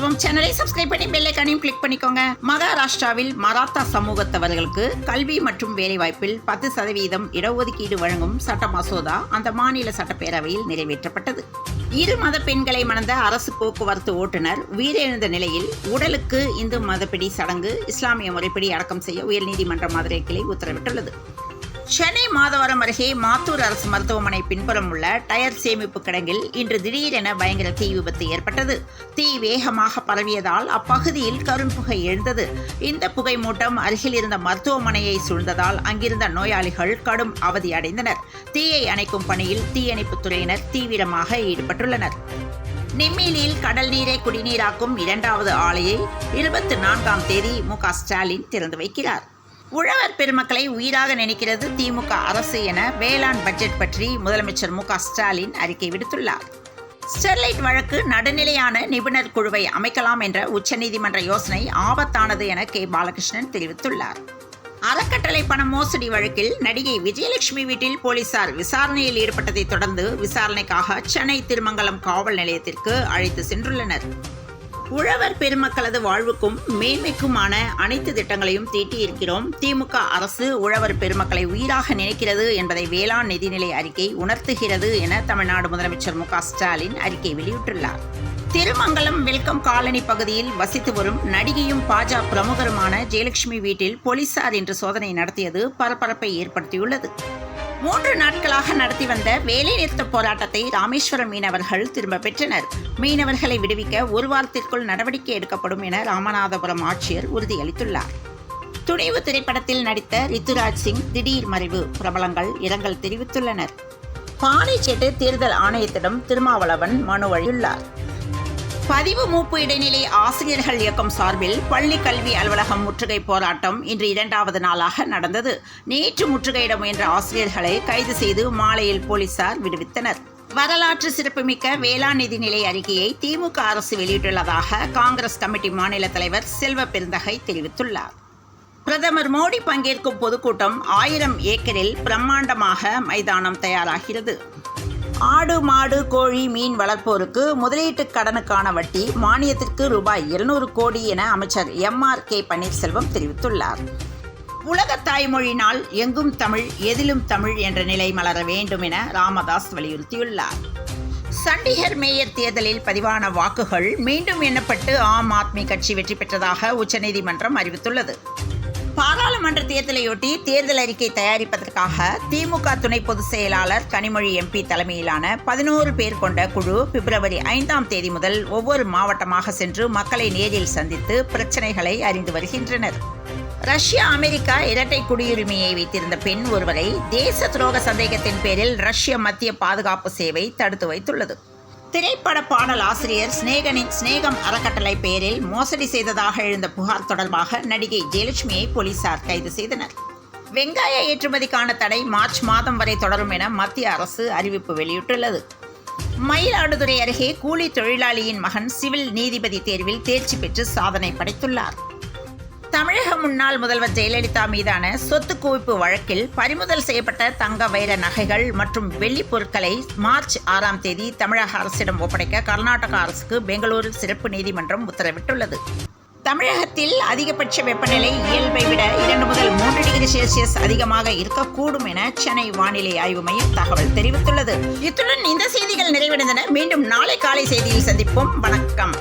தத்துவம் சேனலை சப்ஸ்கிரைப் பண்ணி பெல் ஐகானையும் கிளிக் பண்ணிக்கோங்க. மகாராஷ்டிராவில் மராத்தா சமூகத்தவர்களுக்கு கல்வி மற்றும் வேலைவாய்ப்பில் 10% இடஒதுக்கீடு வழங்கும் சட்ட மசோதா அந்த மாநில சட்டப்பேரவையில் நிறைவேற்றப்பட்டது. இரு மத பெண்களை மணந்த அரசு போக்குவரத்து ஓட்டுநர் உயிரிழந்த நிலையில் உடலுக்கு இந்து மதப்படி சடங்கு இஸ்லாமிய முறைப்படி அடக்கம் செய்ய உயர்நீதிமன்ற மதுரை கிளை உத்தரவிட்டுள்ளது. சென்னை மாதவரம் அருகே மாத்தூர் அரசு மருத்துவமனை பின்புறம் உள்ள டயர் சேமிப்பு கிடங்கில் இன்று திடீரென பயங்கர தீ விபத்து ஏற்பட்டது. தீ வேகமாக பரவியதால் அப்பகுதியில் கரும்புகை எழுந்தது. இந்த புகை மூட்டம் அருகில் இருந்த மருத்துவமனையை சூழ்ந்ததால் அங்கிருந்த நோயாளிகள் கடும் அவதி அடைந்தனர். தீயை அணைக்கும் பணியில் தீயணைப்புத் துறையினர் தீவிரமாக ஈடுபட்டுள்ளனர். நெம்மேலியில் கடல் நீரை குடிநீராக்கும் 2வது ஆலையை 24ஆம் தேதி மு.க. ஸ்டாலின் திறந்து வைக்கிறார். உழவர் பெருமக்களை உயிராக நினைக்கிறது திமுக அரசு என வேளாண் பட்ஜெட் பற்றி முதலமைச்சர் மு.க. ஸ்டாலின் அறிக்கை விடுத்துள்ளார். ஸ்டெர்லைட் வழக்கு நடுநிலையான நிபுணர் குழுவை அமைக்கலாம் என்ற உச்சநீதிமன்ற யோசனை ஆபத்தானது என கே. பாலகிருஷ்ணன் தெரிவித்துள்ளார். அறக்கட்டளை பண மோசடி வழக்கில் நடிகை விஜயலட்சுமி வீட்டில் போலீசார் விசாரணையில் ஈடுபட்டதை தொடர்ந்து விசாரணைக்காக சென்னை திருமங்கலம் காவல் நிலையத்திற்கு அழைத்து சென்றுள்ளனர். உழவர் பெருமக்களது வாழ்வுக்கும் மேன்மைக்குமான அனைத்து திட்டங்களையும் தீட்டியிருக்கிறோம். திமுக அரசு உழவர் பெருமக்களை உயிராக நினைக்கிறது என்பதை வேளாண் நிதிநிலை அறிக்கை உணர்த்துகிறது என தமிழ்நாடு முதலமைச்சர் மு.க. ஸ்டாலின் அறிக்கை வெளியிட்டுள்ளார். திருமங்கலம் வெல்கம் காலனி பகுதியில் வசித்து வரும் நடிகையும் பாஜ பிரமுகருமான ஜெயலட்சுமி வீட்டில் போலீசார் இன்று சோதனை நடத்தியது பரபரப்பை ஏற்படுத்தியுள்ளது. 3 நாட்களாக நடத்தி வந்த வேலைநிறுத்த போராட்டத்தை ராமேஸ்வரம் மீனவர்கள் திரும்ப பெற்றனர். மீனவர்களை விடுவிக்க 1 வாரத்திற்குள் நடவடிக்கை எடுக்கப்படும் என ராமநாதபுரம் ஆட்சியர் உறுதியளித்துள்ளார். துணிவு திரைப்படத்தில் நடித்த ரித்துராஜ் சிங் திடீர் மறைவு. பிரபலங்கள் இரங்கல் தெரிவித்துள்ளனர். பானைச்சேட்டு தேர்தல் ஆணையத்திடம் திருமாவளவன் மனு அளித்துள்ளார். பதிவு மூப்பு இடைநிலை ஆசிரியர்கள் இயக்கம் சார்பில் பள்ளி கல்வி அலுவலகம் முற்றுகை போராட்டம் இன்று 2வது நாளாக நடந்தது. நேற்று முற்றுகையிட முயன்ற ஆசிரியர்களை கைது செய்து மாலையில் போலீசார் விடுவித்தனர். வரலாற்று சிறப்புமிக்க வேளாண் நிதிநிலை அறிக்கையை திமுக அரசு வெளியிட்டுள்ளதாக காங்கிரஸ் கமிட்டி மாநில தலைவர் செல்வ பெருந்தகை தெரிவித்துள்ளார். பிரதமர் மோடி பங்கேற்கும் பொதுக்கூட்டம் 1000 ஏக்கரில் பிரம்மாண்டமாக மைதானம் தயாராகிறது. ஆடு மாடு கோழி மீன் வளர்ப்போருக்கு முதலீட்டு கடனுக்கான வட்டி மானியத்திற்கு ரூபாய் 200 கோடி என அமைச்சர் M.R.K. பன்னீர்செல்வம் தெரிவித்துள்ளார். உலக தாய்மொழி நாள் எங்கும் தமிழ் எதிலும் தமிழ் என்ற நிலை மலர வேண்டும் என ராமதாஸ் வலியுறுத்தியுள்ளார். சண்டிகர் மேயர் தேர்தலில் பதிவான வாக்குகள் மீண்டும் எண்ணப்பட்டு ஆம் ஆத்மி கட்சி வெற்றி பெற்றதாக உச்சநீதிமன்றம் அறிவித்துள்ளது. பாராளுமன்ற தேர்தலையொட்டி தேர்தல் அறிக்கை தயாரிப்பதற்காக திமுக துணை பொதுச் செயலாளர் கனிமொழி MP தலைமையிலான 11 பேர் கொண்ட குழு பிப்ரவரி 5ஆம் தேதி முதல் ஒவ்வொரு மாவட்டமாக சென்று மக்களை நேரில் சந்தித்து பிரச்சனைகளை அறிந்து வருகின்றனர். ரஷ்யா அமெரிக்கா இரட்டை குடியுரிமையை வைத்திருந்த பெண் ஒருவரை தேச துரோக சந்தேகத்தின் பேரில் ரஷ்ய மத்திய பாதுகாப்பு சேவை தடுத்து வைத்துள்ளது. திரைப்பட பாடல் ஆசிரியர் ஸ்நேகனின் ஸ்நேகம் அறக்கட்டளை பெயரில் மோசடி செய்ததாக எழுந்த புகார் தொடர்பாக நடிகை ஜெயலட்சுமியை போலீசார் கைது செய்தனர். வெங்காய ஏற்றுமதிக்கான தடை மார்ச் மாதம் வரை தொடரும் என மத்திய அரசு அறிவிப்பு வெளியிட்டுள்ளது. மயிலாடுதுறை அருகே கூலி தொழிலாளியின் மகன் சிவில் நீதிபதி தேர்வில் தேர்ச்சி பெற்று சாதனை படைத்துள்ளார். தமிழக முன்னாள் முதல்வர் ஜெயலலிதா மீதான சொத்து குவிப்பு வழக்கில் பறிமுதல் செய்யப்பட்ட தங்க வைர நகைகள் மற்றும் வெள்ளி பொருட்களை மார்ச் 6ஆம் தேதி தமிழக அரசிடம் ஒப்படைக்க கர்நாடக அரசுக்கு பெங்களூரு சிறப்பு நீதிமன்றம் உத்தரவிட்டுள்ளது. தமிழகத்தில் அதிகபட்ச வெப்பநிலை இயல்பை விட 2 முதல் 3 டிகிரி செல்சியஸ் அதிகமாக இருக்கக்கூடும் என சென்னை வானிலை ஆய்வு மையம் தகவல் தெரிவித்துள்ளது. இத்துடன் இந்த செய்திகள் நிறைவடைந்தன. மீண்டும் நாளை காலை செய்தியில் சந்திப்போம். வணக்கம்.